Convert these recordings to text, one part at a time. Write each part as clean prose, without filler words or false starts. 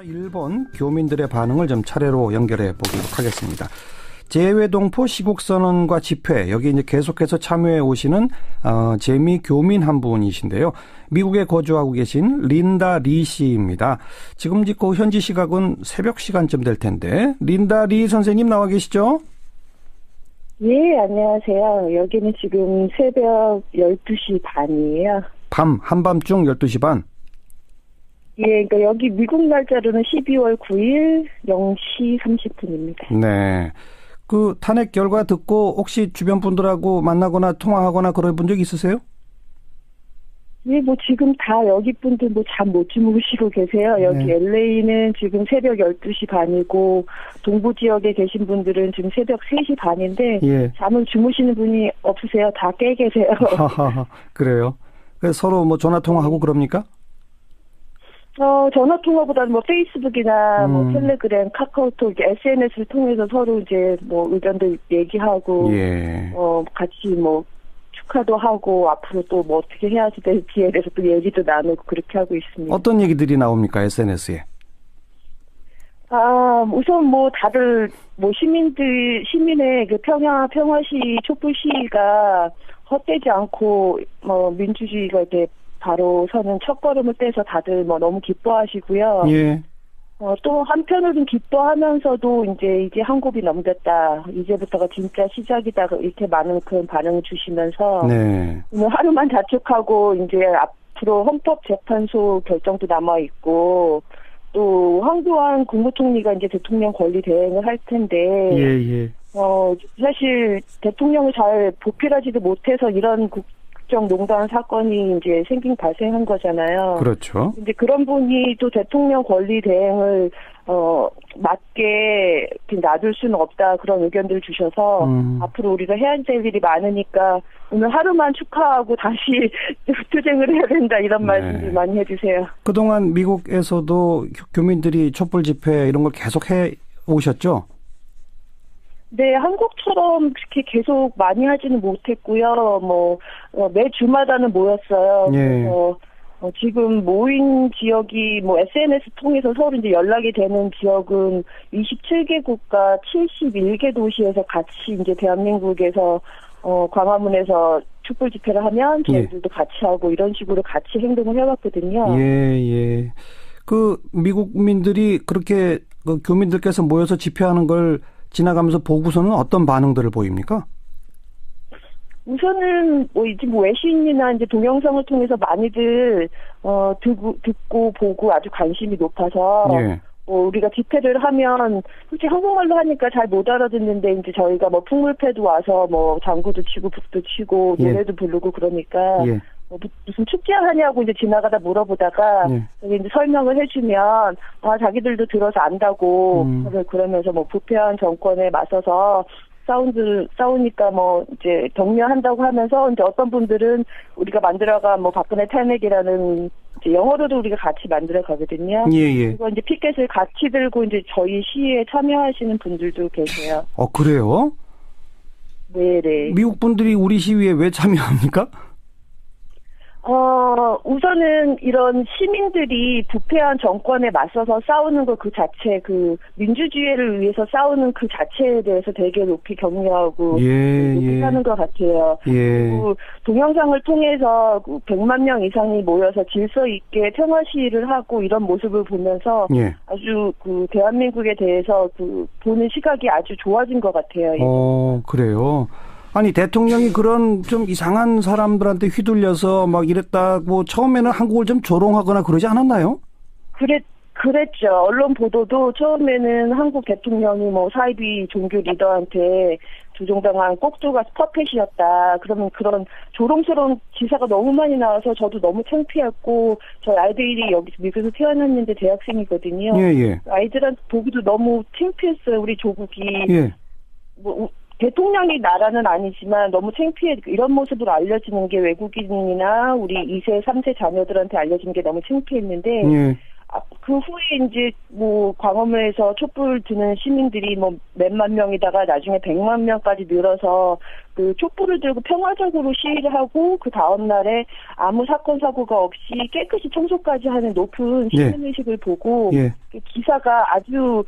일본 교민들의 반응을 좀 차례로 연결해 보도록 하겠습니다. 재외동포 시국선언과 집회, 여기 이제 계속해서 참여해 오시는 재미 교민 한 분이신데요. 미국에 거주하고 계신 린다 리 씨입니다. 지금 그 현지 시각은 새벽 시간쯤 될 텐데, 린다 리 선생님 나와 계시죠? 예, 안녕하세요. 여기는 지금 새벽 12시 반이에요. 한밤중 12시 반? 예, 그러니까 여기 미국 날짜로는 12월 9일 0시 30분입니다. 네. 그 탄핵 결과 듣고 혹시 주변 분들하고 만나거나 통화하거나 그런 분 적 있으세요? 예, 뭐 지금 다 여기 분들 뭐 잠 못 주무시고 계세요. 여기 네. LA는 지금 새벽 12시 반이고 동부 지역에 계신 분들은 지금 새벽 3시 반인데 예. 잠을 주무시는 분이 없으세요. 다 깨 계세요. 그래요. 그래서 서로 뭐 전화 통화하고 그럽니까? 전화 통화보다는 뭐 페이스북이나 뭐 텔레그램, 카카오톡, SNS를 통해서 서로 이제 뭐 의견들 얘기하고, 예. 같이 뭐 축하도 하고 앞으로 또 뭐 어떻게 해야 될지에 대해서 또 얘기도 나누고 그렇게 하고 있습니다. 어떤 얘기들이 나옵니까, SNS에? 우선 뭐 다들 뭐 시민의 그 평화시 촛불 시위가 헛되지 않고 뭐 민주주의가 이제 바로 서는 첫걸음을 떼서 다들 뭐 너무 기뻐하시고요. 예. 또 한편으로는 기뻐하면서도 이제 한 곱이 넘겼다. 이제부터가 진짜 시작이다. 이렇게 많은 그런 반응을 주시면서 네. 오늘 하루만 자축하고 이제 앞으로 헌법재판소 결정도 남아 있고 또 황교안 국무총리가 이제 대통령 권리 대행을 할 텐데 예. 사실 대통령을 잘 보필하지도 못해서 이런 국정농단 사건이 이제 발생한 거잖아요. 그렇죠. 이제 그런 분이 또 대통령 권리 대행을 맞게 놔둘 수는 없다 그런 의견들을 주셔서 앞으로 우리가 해야 될 일이 많으니까 오늘 하루만 축하하고 다시 투쟁을 해야 된다 이런 말씀들 많이 해주세요. 그동안 미국에서도 교민들이 촛불 집회 이런 걸 계속 해 오셨죠? 네, 한국처럼 그렇게 계속 많이 하지는 못했고요. 매 주마다는 모였어요. 예. 그래서 지금 모인 지역이 SNS 통해서 서로 이제 연락이 되는 지역은 27개국과 71개 도시에서 같이 이제 대한민국에서 광화문에서 촛불 집회를 하면 저희들도 같이 하고 이런 식으로 같이 행동을 해왔거든요. 예. 그 미국민들이 그렇게 그 교민들께서 모여서 집회하는 걸 지나가면서 보고서는 어떤 반응들을 보입니까? 우선은 외신이나 이제 동영상을 통해서 많이들 듣고 보고 아주 관심이 높아서 예. 우리가 집회를 하면 솔직히 한국말로 하니까 잘 못 알아듣는데 이제 저희가 풍물패도 와서 장구도 치고 북도 치고 노래도 부르고 그러니까 무슨 축제 하냐고 이제 지나가다 물어보다가 이제 설명을 해주면 자기들도 들어서 안다고 그러면서 부패한 정권에 맞서서 싸우니까 이제 격려한다고 하면서 이제 어떤 분들은 우리가 만들어간 박근혜 탄핵이라는 이제 영어로도 우리가 같이 만들어 가거든요. 예. 그거 이제 피켓을 같이 들고 이제 저희 시위에 참여하시는 분들도 계세요. 그래요? 네. 미국 분들이 우리 시위에 왜 참여합니까? 우선은 이런 시민들이 부패한 정권에 맞서서 싸우는 것 그 자체, 민주주의를 위해서 싸우는 그 자체에 대해서 되게 높이 격려하고, 높이 하는 것 같아요. 그리고 동영상을 통해서 100만 명 이상이 모여서 질서 있게 평화 시위를 하고 이런 모습을 보면서 아주 대한민국에 대해서 보는 시각이 아주 좋아진 것 같아요. 그래요? 아니, 대통령이 그런 좀 이상한 사람들한테 휘둘려서 이랬다고 처음에는 한국을 좀 조롱하거나 그러지 않았나요? 그랬죠. 언론 보도도 처음에는 한국 대통령이 사이비 종교 리더한테 조종당한 꼭두가 퍼펫이었다. 그러면 그런 조롱스러운 기사가 너무 많이 나와서 저도 너무 창피했고, 저희 아이들이 여기 미국에서 태어났는데 대학생이거든요. 아이들한테 보기도 너무 창피했어요. 우리 조국이. 대통령이 나라는 아니지만 너무 창피해. 이런 모습으로 알려지는 게 외국인이나 우리 2세, 3세 자녀들한테 알려진 게 너무 창피했는데 그 후에 이제 뭐 광화문에서 촛불 드는 시민들이 뭐 몇만 명이다가 나중에 100만 명까지 늘어서 그 촛불을 들고 평화적으로 시위를 하고 그 다음 날에 아무 사건 사고가 없이 깨끗이 청소까지 하는 높은 시민의식을 보고 그 기사가 아주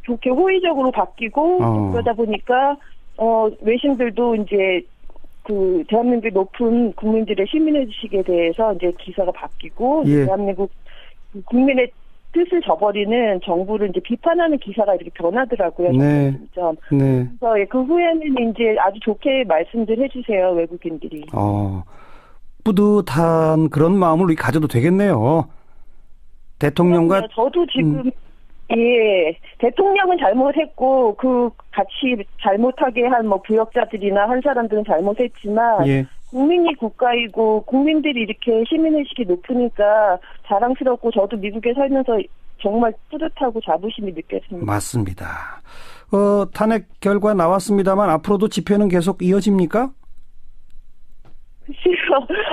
좋게 호의적으로 바뀌고 그러다 보니까 외신들도 이제 그 대한민국 높은 국민들의 시민의식에 대해서 이제 기사가 바뀌고 대한민국 국민의 뜻을 저버리는 정부를 이제 비판하는 기사가 이렇게 변하더라고요. 그래서 그 후에는 이제 아주 좋게 말씀들 해주세요, 외국인들이. 뿌듯한 그런 마음을 가져도 되겠네요. 대통령과. 저도 지금 대통령은 잘못했고 그 같이 잘못하게 한 뭐 부역자들이나 한 사람들은 잘못했지만. 국민이 국가이고 국민들이 이렇게 시민의식이 높으니까 자랑스럽고 저도 미국에 살면서 정말 뿌듯하고 자부심이 느껴집니다. 맞습니다. 탄핵 결과 나왔습니다만 앞으로도 집회는 계속 이어집니까?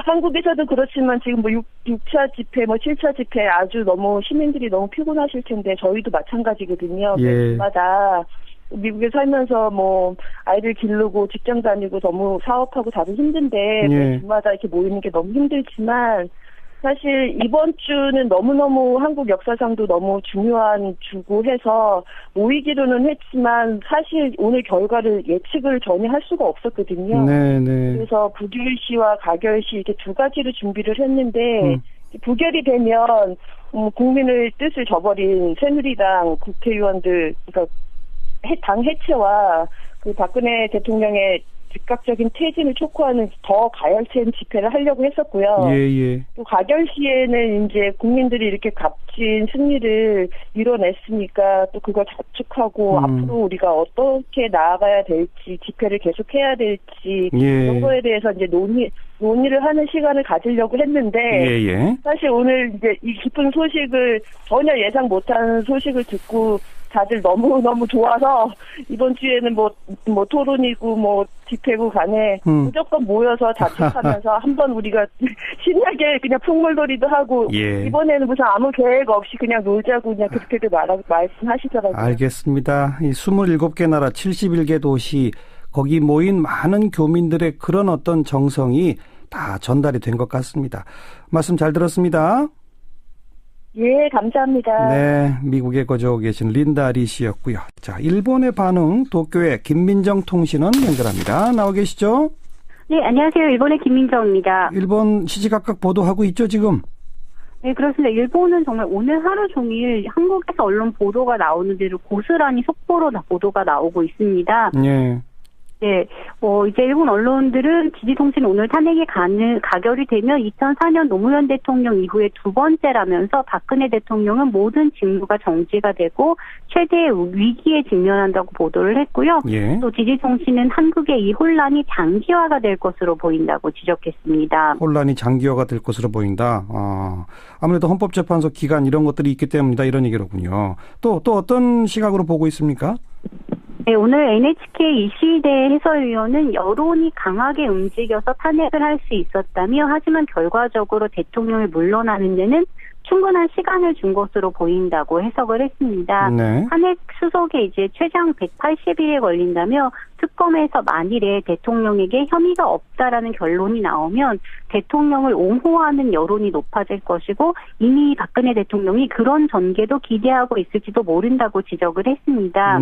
한국에서도 그렇지만 지금 뭐 6차 집회, 뭐 7차 집회 아주 너무 시민들이 너무 피곤하실 텐데 저희도 마찬가지거든요. 매주마다 미국에 살면서 뭐 아이들 기르고 직장 다니고 너무 사업하고 다들 힘든데 매주마다 이렇게 모이는 게 너무 힘들지만 사실 이번 주는 너무너무 한국 역사상도 너무 중요한 주고 해서 모이기로는 했지만 사실 오늘 결과를 예측을 전혀 할 수가 없었거든요. 그래서 부결시와 가결시 이렇게 두 가지로 준비를 했는데 부결이 되면 국민의 뜻을 저버린 새누리당 국회의원들 그러니까 당 해체와 그 박근혜 대통령의 즉각적인 퇴진을 촉구하는 더 가열찬 집회를 하려고 했었고요. 또 가결 시에는 이제 국민들이 이렇게 값진 승리를 이뤄냈으니까 또 그걸 자축하고 앞으로 우리가 어떻게 나아가야 될지 집회를 계속해야 될지 이런 거에 대해서 이제 논의를 하는 시간을 가지려고 했는데 사실 오늘 이제 이 기쁜 소식을 전혀 예상 못한 소식을 듣고 다들 너무너무 좋아서 이번 주에는 뭐 토론이고 뭐 집회고 간에 무조건 모여서 자축하면서 한번 우리가 신나게 그냥 풍물놀이도 하고 이번에는 무슨 아무 계획 없이 그냥 놀자고 그냥 그렇게들 말씀하시더라고요. 알겠습니다. 이 27개 나라 71개 도시 거기 모인 많은 교민들의 그런 어떤 정성이 다 전달이 된 것 같습니다. 말씀 잘 들었습니다. 감사합니다. 네, 미국에 거주하고 계신 린다 리 씨였고요. 자, 일본의 반응 도쿄의 김민정 통신원 연결합니다. 나와 계시죠? 네, 안녕하세요. 일본의 김민정입니다. 일본 시시각각 보도하고 있죠, 지금? 네, 그렇습니다. 일본은 정말 오늘 하루 종일 한국에서 언론 보도가 나오는 대로 고스란히 속보로 보도가 나오고 있습니다. 네, 이제 일본 언론들은 지지통신 오늘 탄핵이 가결이 되면 2004년 노무현 대통령 이후에 두 번째라면서 박근혜 대통령은 모든 직무가 정지가 되고 최대의 위기에 직면한다고 보도를 했고요. 또 지지통신은 한국의 이 혼란이 장기화가 될 것으로 보인다고 지적했습니다. 혼란이 장기화가 될 것으로 보인다. 아무래도 헌법재판소 기간 이런 것들이 있기 때문이다 이런 얘기로군요. 또 어떤 시각으로 보고 있습니까? 네, 오늘 NHK 이시대 해설위원은 여론이 강하게 움직여서 탄핵을 할 수 있었다며 하지만 결과적으로 대통령이 물러나는 데는 충분한 시간을 준 것으로 보인다고 해석을 했습니다. 탄핵 수속에 이제 최장 180일에 걸린다며 특검에서 만일에 대통령에게 혐의가 없다라는 결론이 나오면 대통령을 옹호하는 여론이 높아질 것이고 이미 박근혜 대통령이 그런 전개도 기대하고 있을지도 모른다고 지적을 했습니다.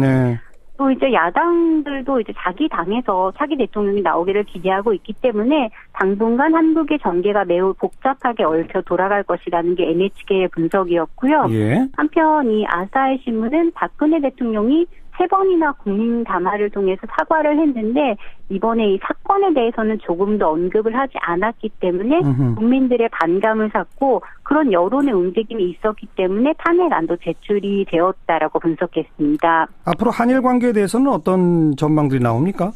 또 이제 야당들도 이제 자기 당에서 차기 대통령이 나오기를 기대하고 있기 때문에 당분간 한국의 전개가 매우 복잡하게 얽혀 돌아갈 것이라는 게 NHK의 분석이었고요. 한편 이 아사히 신문은 박근혜 대통령이 3번이나 국민 담화를 통해서 사과를 했는데 이번에 이 사건에 대해서는 조금 더 언급을 하지 않았기 때문에 국민들의 반감을 샀고 그런 여론의 움직임이 있었기 때문에 탄핵안도 제출이 되었다라고 분석했습니다. 앞으로 한일 관계에 대해서는 어떤 전망들이 나옵니까?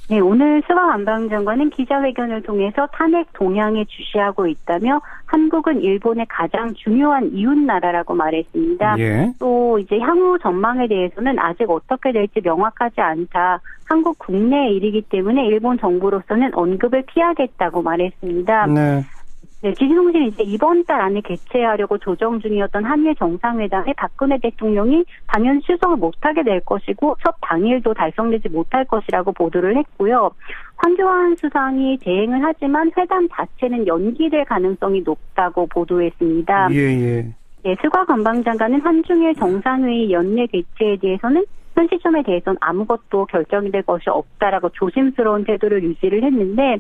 네, 오늘 스가 관방장관은 기자회견을 통해서 탄핵 동향에 주시하고 있다며 한국은 일본의 가장 중요한 이웃 나라라고 말했습니다. 또 이제 향후 전망에 대해서는 아직 어떻게 될지 명확하지 않다. 한국 국내의 일이기 때문에 일본 정부로서는 언급을 피하겠다고 말했습니다. 네, 네, 지지통신이 이제 이번 달 안에 개최하려고 조정 중이었던 한일 정상회담에 박근혜 대통령이 당연 출석을 못하게 될 것이고 첫 당일도 달성되지 못할 것이라고 보도를 했고요. 황교안 수상이 대행을 하지만 회담 자체는 연기될 가능성이 높다고 보도했습니다. 예. 네, 스가 관방장관은 한중일 정상회의 연내 개최에 대해서는 현 시점에 대해서는 아무것도 결정이 될 것이 없다라고 조심스러운 태도를 유지를 했는데,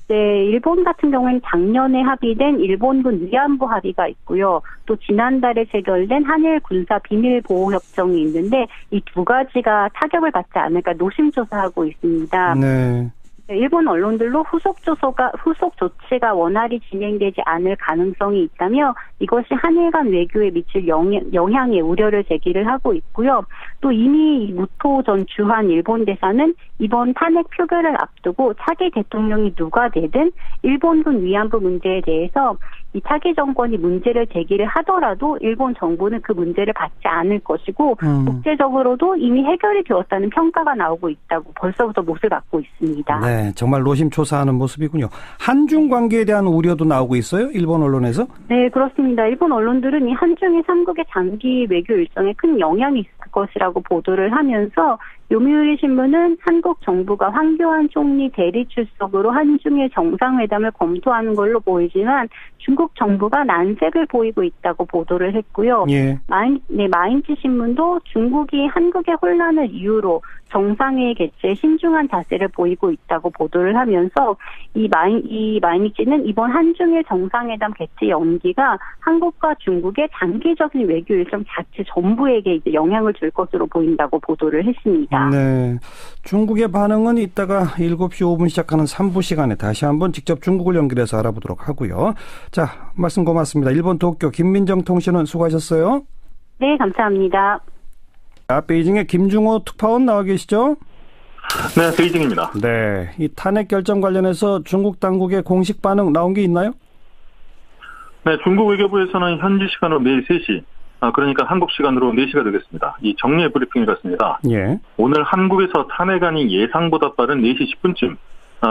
네, 일본 같은 경우에는 작년에 합의된 일본군 위안부 합의가 있고요. 또 지난달에 체결된 한일 군사 비밀 보호 협정이 있는데 이 두 가지가 타격을 받지 않을까 노심초사하고 있습니다. 네. 일본 언론들로 후속 조치가 원활히 진행되지 않을 가능성이 있다며 이것이 한일 간 외교에 미칠 영향에 우려를 제기를 하고 있고요. 또 이미 무토 전 주한 일본 대사는 이번 탄핵 표결을 앞두고 차기 대통령이 누가 되든 일본군 위안부 문제에 대해서 이 차기 정권이 문제를 제기를 하더라도 일본 정부는 그 문제를 받지 않을 것이고 국제적으로도 이미 해결이 되었다는 평가가 나오고 있다고 벌써부터 못을 받고 있습니다. 네, 정말 노심초사하는 모습이군요. 한중 관계에 대한 우려도 나오고 있어요? 일본 언론에서? 네, 그렇습니다. 일본 언론들은 이 한중일 3국의 장기 외교 일정에 큰 영향이 있을 것이라고 보도를 하면서 요미우리 신문은 한국 정부가 황교안 총리 대리 출석으로 한중일 정상회담을 검토하는 걸로 보이지만 중국 정부가 난색을 보이고 있다고 보도를 했고요. 예. 마인츠 신문도 중국이 한국의 혼란을 이유로 정상회의 개최에 신중한 자세를 보이고 있다고 보도를 하면서 이 마인츠는 이번 한중일 정상회담 개최 연기가 한국과 중국의 장기적인 외교 일정 자체 전부에게 이제 영향을 줄 것으로 보인다고 보도를 했습니다. 네. 중국의 반응은 이따가 7시 5분 시작하는 3부 시간에 다시 한번 직접 중국을 연결해서 알아보도록 하고요. 자, 말씀 고맙습니다. 일본 도쿄 김민정 통신원 수고하셨어요. 네, 감사합니다. 베이징의 김중호 특파원 나와 계시죠? 네, 베이징입니다. 네, 이 탄핵 결정 관련해서 중국 당국의 공식 반응 나온 게 있나요? 네, 중국 외교부에서는 현지 시간으로 매일 3시, 그러니까 한국 시간으로 4시가 되겠습니다. 이 정례 브리핑을 갖습니다. 예. 오늘 한국에서 탄핵안이 예상보다 빠른 4시 10분쯤,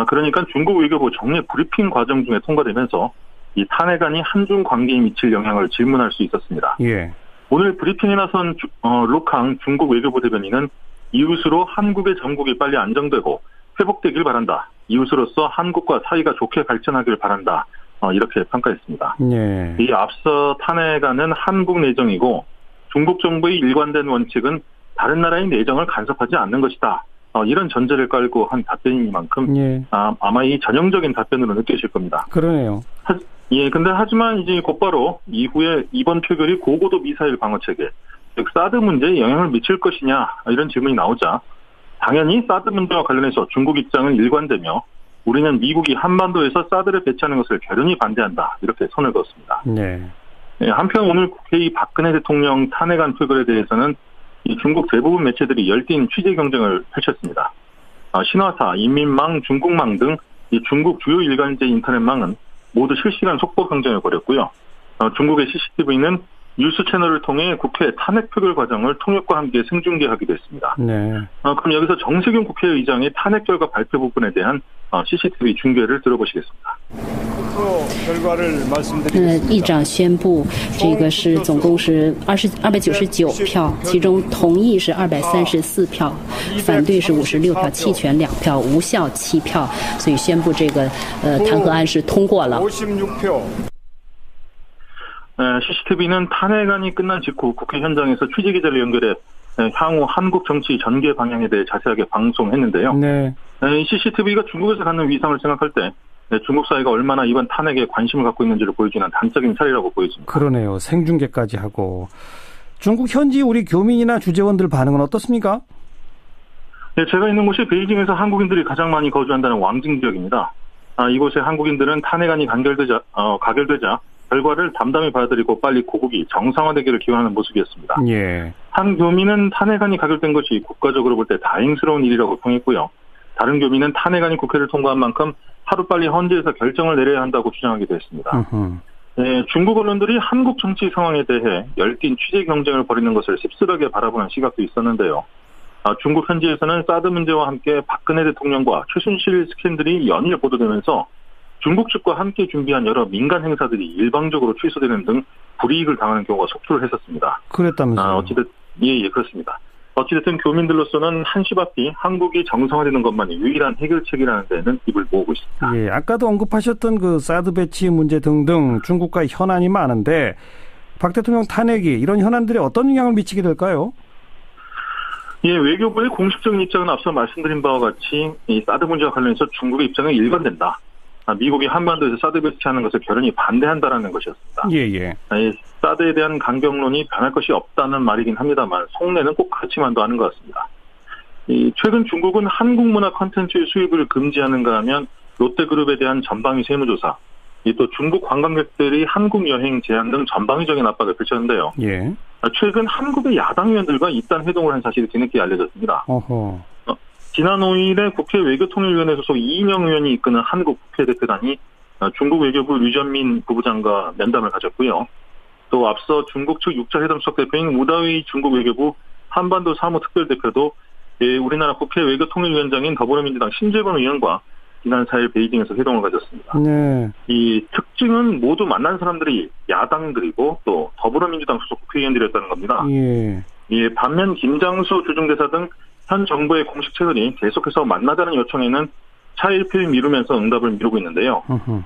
그러니까 중국 외교부 정례 브리핑 과정 중에 통과되면서 이 탄핵안이 한중 관계에 미칠 영향을 질문할 수 있었습니다. 예. 오늘 브리핑에 나선 록항 중국 외교부 대변인은 이웃으로 한국의 정국이 빨리 안정되고 회복되길 바란다. 이웃으로서 한국과 사이가 좋게 발전하길 바란다. 이렇게 평가했습니다. 예. 이 앞서 탄핵안은 한국 내정이고 중국 정부의 일관된 원칙은 다른 나라의 내정을 간섭하지 않는 것이다. 이런 전제를 깔고 한 답변이니만큼 예. 아마 이 전형적인 답변으로 느껴질 겁니다. 그러네요. 근데 하지만 이제 곧바로 이후에 이번 표결이 고고도 미사일 방어 체계, 즉 사드 문제에 영향을 미칠 것이냐 이런 질문이 나오자 당연히 사드 문제와 관련해서 중국 입장은 일관되며 우리는 미국이 한반도에서 사드를 배치하는 것을 결연히 반대한다 이렇게 선을 그었습니다. 네. 한편 오늘 국회의 박근혜 대통령 탄핵안 표결에 대해서는 이 중국 대부분 매체들이 열띤 취재 경쟁을 펼쳤습니다. 신화사, 인민망, 중국망 등 이 중국 주요 일간지 인터넷망은 모두 실시간 속보 경쟁을 벌였고요. 중국의 CCTV는 뉴스 채널을 통해 국회 탄핵 표결 과정을 통역과 함께 생중계하기도 했습니다. 네. 그럼 여기서 정세균 국회의장의 탄핵 결과 발표 부분에 대한 CCTV 중계를 들어보시겠습니다. 议长宣布，这个是总共是299票，其中同意是234票，反对是56票，弃权2票，无效7票，所以宣布这个弹劾案是通过了。 CCTV는 탄핵안이 끝난 직후 국회 현장에서 취재기자를 연결해 향후 한국 정치 전개 방향에 대해 자세하게 방송했는데요. 네. CCTV가 중국에서 갖는 위상을 생각할 때 중국 사회가 얼마나 이번 탄핵에 관심을 갖고 있는지를 보여주는 단적인 사례라고 보여집니다. 그러네요. 생중계까지 하고. 중국 현지 우리 교민이나 주재원들 반응은 어떻습니까? 네, 제가 있는 곳이 베이징에서 한국인들이 가장 많이 거주한다는 왕징 지역입니다. 이곳의 한국인들은 탄핵안이 가결되자 결과를 담담히 받아들이고 빨리 고국이 정상화되기를 기원하는 모습이었습니다. 예. 한 교민은 탄핵안이 가결된 것이 국가적으로 볼 때 다행스러운 일이라고 평했고요. 다른 교민은 탄핵안이 국회를 통과한 만큼 하루빨리 헌재에서 결정을 내려야 한다고 주장하기도 했습니다. 네, 중국 언론들이 한국 정치 상황에 대해 열띤 취재 경쟁을 벌이는 것을 씁쓸하게 바라보는 시각도 있었는데요. 중국 현지에서는 사드 문제와 함께 박근혜 대통령과 최순실 스캔들이 연일 보도되면서 중국 측과 함께 준비한 여러 민간 행사들이 일방적으로 취소되는 등 불이익을 당하는 경우가 속출을 했었습니다. 그랬다면서요? 예, 그렇습니다. 어찌됐든 교민들로서는 한시 앞이 한국이 정상화되는 것만이 유일한 해결책이라는 데는 입을 모으고 있습니다. 예, 아까도 언급하셨던 그 사드 배치 문제 등등 중국과 현안이 많은데 박 대통령 탄핵이 이런 현안들에 어떤 영향을 미치게 될까요? 예, 외교부의 공식적인 입장은 앞서 말씀드린 바와 같이 이 사드 문제와 관련해서 중국의 입장은 일관된다. 미국이 한반도에서 사드 배치하는 것을 결연히 반대한다라는 것이었습니다. 예. 사드에 대한 강경론이 변할 것이 없다는 말이긴 합니다만 속내는 꼭 그렇지만도 않은 것 같습니다. 최근 중국은 한국 문화 콘텐츠의 수입을 금지하는가 하면 롯데그룹에 대한 전방위 세무조사, 또 중국 관광객들이 한국 여행 제한 등 전방위적인 압박을 펼쳤는데요. 예. 최근 한국의 야당 의원들과 이딴 회동을 한 사실이 뒤늦게 알려졌습니다. 지난 5일에 국회 외교통일위원회 소속 이인영 의원이 이끄는 한국 국회대표단이 중국 외교부 류전민 부부장과 면담을 가졌고요. 또 앞서 중국 측 6차 회담 수석 대표인 우다위 중국 외교부 한반도 사무특별대표도 우리나라 국회 외교통일위원장인 더불어민주당 신재범 의원과 지난 4일 베이징에서 회동을 가졌습니다. 네. 이 특징은 모두 만난 사람들이 야당들이고 또 더불어민주당 소속 국회의원들이었다는 겁니다. 예, 반면 김장수 주중대사 등 현 정부의 공식 채널이 계속해서 만나자는 요청에는 차일피일 미루면서 응답을 미루고 있는데요.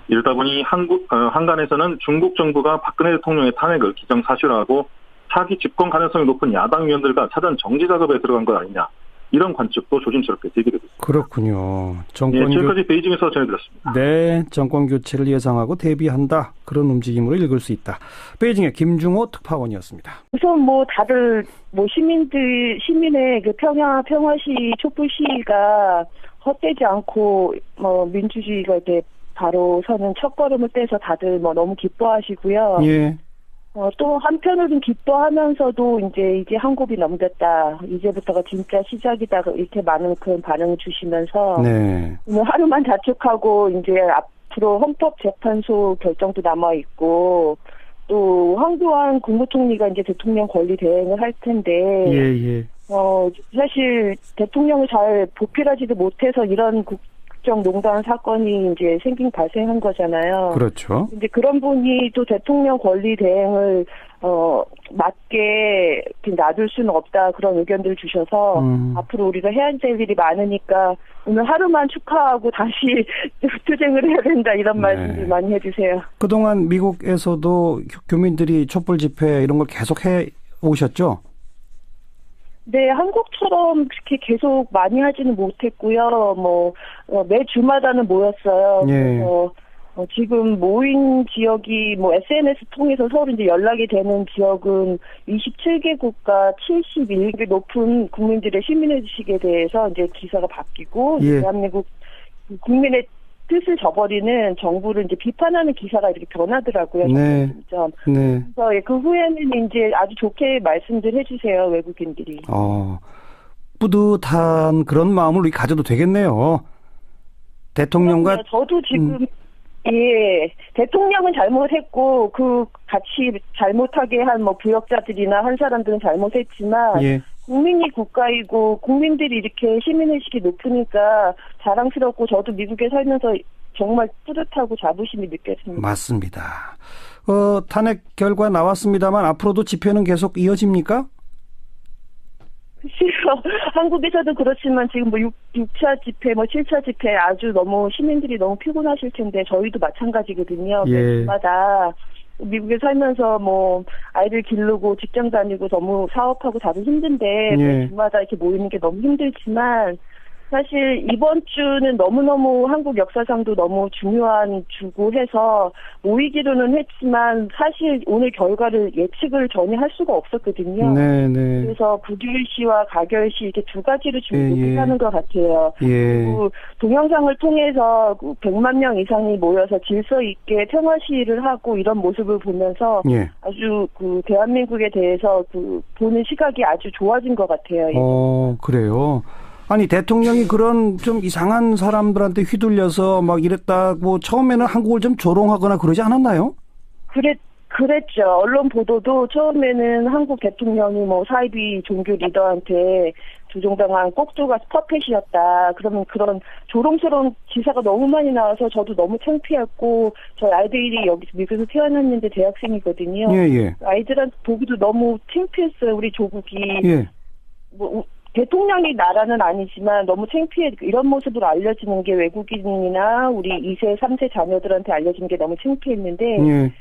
이러다 보니 한간에서는 중국 정부가 박근혜 대통령의 탄핵을 기정사실화하고 차기 집권 가능성이 높은 야당 의원들과 사전 정지 작업에 들어간 것 아니냐. 이런 관측도 조심스럽게 제기되고 있습니다. 그렇군요. 지금까지 베이징에서 전해드렸습니다. 네, 정권 교체를 예상하고 대비한다. 그런 움직임으로 읽을 수 있다. 베이징의 김중호 특파원이었습니다. 우선 다들 시민의 그 평화시 촛불 시위가 헛되지 않고 민주주의가 이렇게 바로 서는 첫걸음을 떼서 다들 너무 기뻐하시고요. 예. 또 한편으로는 기뻐하면서도 이제 한 곱이 넘겼다. 이제부터가 진짜 시작이다. 이렇게 많은 그런 반응을 주시면서 네. 오늘 하루만 자축하고 이제 앞으로 헌법재판소 결정도 남아 있고 또 황교안 국무총리가 이제 대통령 권리 대행을 할 텐데 예. 사실 대통령을 잘 보필하지도 못해서 이런 국정농단 사건이 이제 발생한 거잖아요. 그렇죠. 이제 그런 분이 또 대통령 권리 대행을 맞게 놔둘 수는 없다 그런 의견들을 주셔서 앞으로 우리가 해야 될 일이 많으니까 오늘 하루만 축하하고 다시 투쟁을 해야 된다 이런 말씀들 많이 해주세요. 그동안 미국에서도 교민들이 촛불 집회 이런 걸 계속 해 오셨죠? 네, 한국처럼 그렇게 계속 많이 하지는 못했고요. 매 주마다는 모였어요. 예. 그래서 지금 모인 지역이 SNS 통해서 서로 이제 연락이 되는 지역은 27개국과 71개 높은 국민들의 시민의식에 대해서 이제 기사가 바뀌고 예. 대한민국 국민의 뜻을 저버리는 정부를 이제 비판하는 기사가 이렇게 변하더라고요. 네. 그래서 그 후에는 이제 아주 좋게 말씀들 해주세요, 외국인들이. 뿌듯한 그런 마음을 우리 가져도 되겠네요. 대통령과. 저도 지금, 대통령은 잘못했고, 같이 잘못하게 한 부역자들이나 한 사람들은 잘못했지만, 예. 국민이 국가이고 국민들이 이렇게 시민의식이 높으니까 자랑스럽고 저도 미국에 살면서 정말 뿌듯하고 자부심이 느껴집니다. 맞습니다. 탄핵 결과 나왔습니다만 앞으로도 집회는 계속 이어집니까? 글쎄요. 한국에서도 그렇지만 지금 6차 집회, 7차 집회 아주 너무 시민들이 너무 피곤하실 텐데 저희도 마찬가지거든요. 매주마다 미국에 살면서 아이들 기르고 직장 다니고 너무 사업하고 다들 힘든데 매주마다 이렇게 모이는 게 너무 힘들지만 사실 이번 주는 너무너무 한국 역사상도 너무 중요한 주고 해서 모이기로는 했지만 사실 오늘 결과를 예측을 전혀 할 수가 없었거든요. 그래서 부결시와 가결시 이렇게 두 가지로 준비하는 것 같아요. 그리고 동영상을 통해서 100만 명 이상이 모여서 질서 있게 평화 시위를 하고 이런 모습을 보면서 아주 대한민국에 대해서 보는 시각이 아주 좋아진 것 같아요. 그래요. 아니 대통령이 그런 좀 이상한 사람들한테 휘둘려서 이랬다고 처음에는 한국을 좀 조롱하거나 그러지 않았나요? 그랬죠. 언론 보도도 처음에는 한국 대통령이 사이비 종교 리더한테 조종당한 꼭두가 퍼펫이었다. 그러면 그런 조롱스러운 기사가 너무 많이 나와서 저도 너무 창피했고 저희 아이들이 여기 미국에서 태어났는데 대학생이거든요. 예. 아이들한테 보기도 너무 창피했어요. 우리 조국이 예. 뭐 대통령이 나라는 아니지만 너무 창피해. 이런 모습으로 알려지는 게 외국인이나 우리 2세, 3세 자녀들한테 알려진 게 너무 창피했는데 예.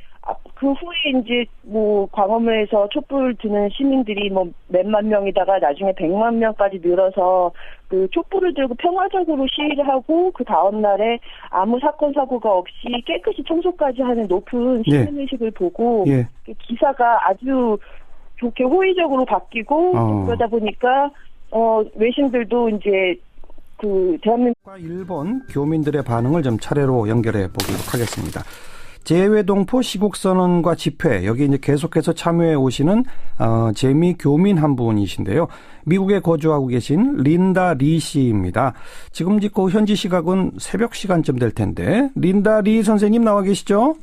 그 후에 이제 뭐 광화문에서 촛불 드는 시민들이 뭐 몇만 명이다가 나중에 100만 명까지 늘어서 그 촛불을 들고 평화적으로 시위를 하고 그 다음 날에 아무 사건 사고가 없이 깨끗이 청소까지 하는 높은 시민의식을 보고 기사가 아주 좋게 호의적으로 바뀌고 그러다 보니까 외신들도 이제 그 대한민국과 일본 교민들의 반응을 좀 차례로 연결해 보도록 하겠습니다. 재외동포 시국선언과 집회, 여기 이제 계속해서 참여해 오시는 재미 교민 한 분이신데요. 미국에 거주하고 계신 린다 리 씨입니다. 지금 그 현지 시각은 새벽 시간쯤 될 텐데, 린다 리 선생님 나와 계시죠?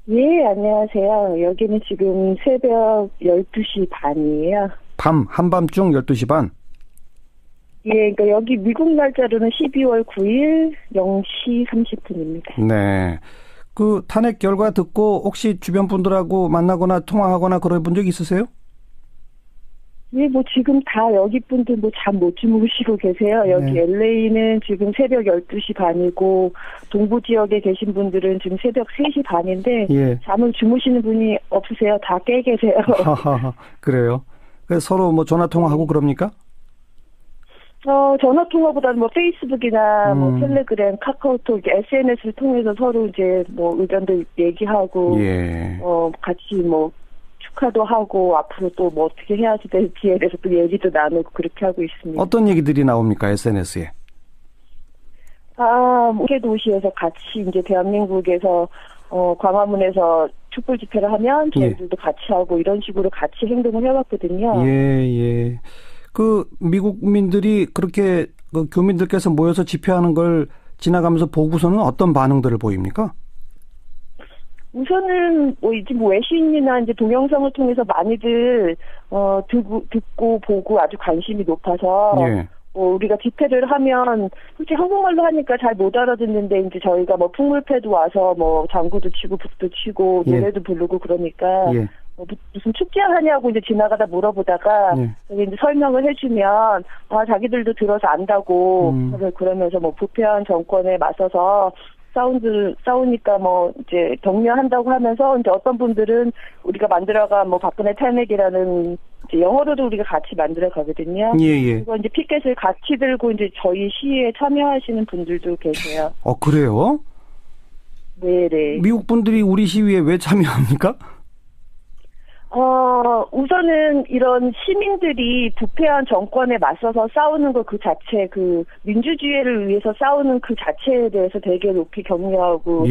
예, 안녕하세요. 여기는 지금 새벽 12시 반이에요. 한밤중 12시 반? 예, 그러니까 여기 미국 날짜로는 12월 9일 0시 30분입니다. 네. 그 탄핵 결과 듣고 혹시 주변 분들하고 만나거나 통화하거나 그런 분 적 있으세요? 예, 뭐 지금 다 여기 분들 뭐 잠 못 주무시고 계세요. 여기 LA는 지금 새벽 12시 반이고 동부 지역에 계신 분들은 지금 새벽 3시 반인데 잠을 주무시는 분이 없으세요. 다 깨 계세요. 그래요? 그래서 서로 뭐 전화 통화하고 그럽니까? 전화 통화보다는 뭐 페이스북이나 뭐 텔레그램, 카카오톡, SNS를 통해서 서로 이제 뭐 의견도 얘기하고, 같이 뭐 축하도 하고 앞으로 또 뭐 어떻게 해야 될지에 대해서 또 얘기도 나누고 그렇게 하고 있습니다. 어떤 얘기들이 나옵니까, SNS에? 무게 도시에서 같이 이제 대한민국에서 광화문에서 촛불 집회를 하면 저희들도 같이 하고 이런 식으로 같이 행동을 해왔거든요. 예. 그 미국민들이 그렇게 그 교민들께서 모여서 집회하는 걸 지나가면서 보고서는 어떤 반응들을 보입니까? 우선은 뭐 이제 뭐 외신이나 이제 동영상을 통해서 많이들 듣고 보고 아주 관심이 높아서 우리가 집회를 하면 솔직히 한국말로 하니까 잘 못 알아듣는데 이제 저희가 뭐 풍물패도 와서 뭐 장구도 치고 북도 치고 노래도 부르고 그러니까 무슨 축제 하냐고 이제 지나가다 물어보다가 이제 설명을 해주면 자기들도 들어서 안다고 그러면서 뭐 부패한 정권에 맞서서 싸우니까 뭐 이제 격려한다고 하면서 이제 어떤 분들은 우리가 만들어간 뭐 박근혜 탄핵이라는 이제 영어로도 우리가 같이 만들어 가거든요. 그리고 이제 피켓을 같이 들고 이제 저희 시위에 참여하시는 분들도 계세요. 그래요? 네네. 미국 분들이 우리 시위에 왜 참여합니까? 우선은 이런 시민들이 부패한 정권에 맞서서 싸우는 것 그 자체, 그 민주주의를 위해서 싸우는 그 자체에 대해서 되게 높이 격려하고